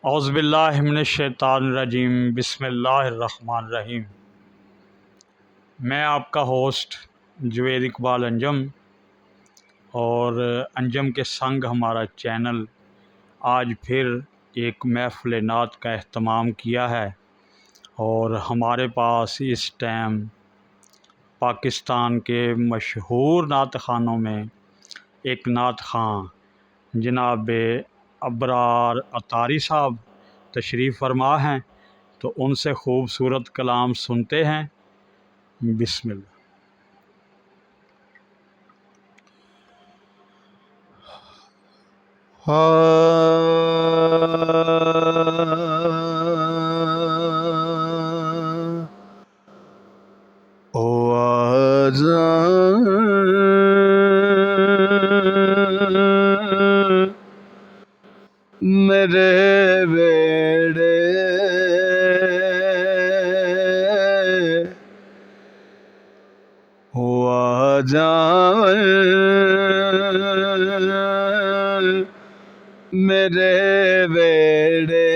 औज़ुबिल्लाहिमिनश्शैतानिर्रजीम बिस्मिल्लाहिर्रहमानिर्रहीम। मैं आपका होस्ट जुवेद इकबाल अंजम और अंजम के संग हमारा चैनल आज फिर एक महफ़िल नात का एहतमाम किया है और हमारे पास इस टाइम पाकिस्तान के मशहूर नात ख़ानों में एक नात ख़ान जनाब अबरार अतारी साहब तशरीफ़ फरमा हैं, तो उनसे ख़ूबसूरत कलाम सुनते हैं। बिस्मिल्लाह। ओ आज़ान मेरे बेड़े हो आज़ान मेरे बेड़े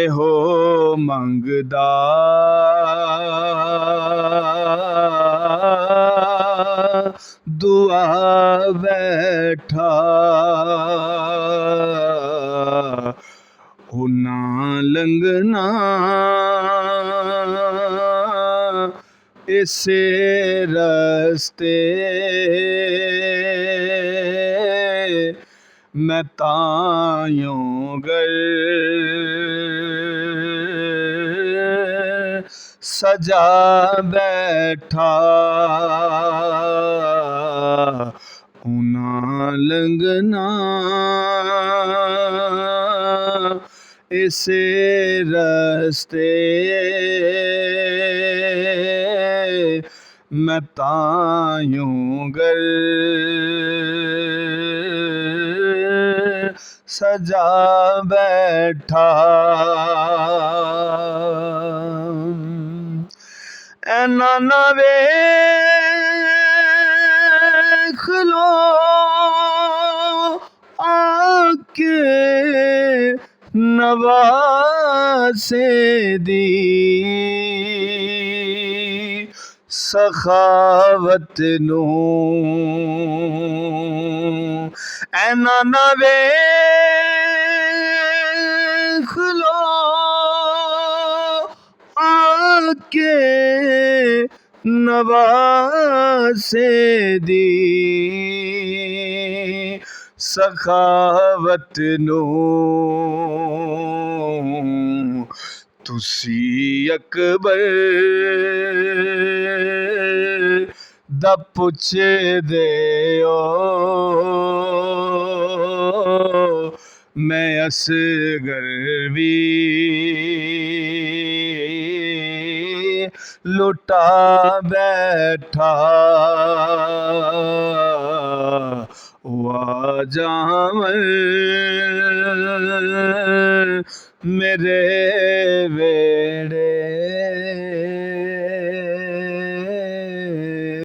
हो मंगदा दुआ बैठा हो ना लंघना इसे रस्ते मैं तायों गर सजा बैठा ना लंघना इसे रस्ते मैं तायों गर सजा बैठा ऐ नाना वेख लो आके नवासे दी सखावत नूं ऐ नाना वेख लो आके नवासे दी सखावत नूं तुसी अकबर दा पुछदे ओ मैं असगर भी लुटा बैठा आ जावन मेरे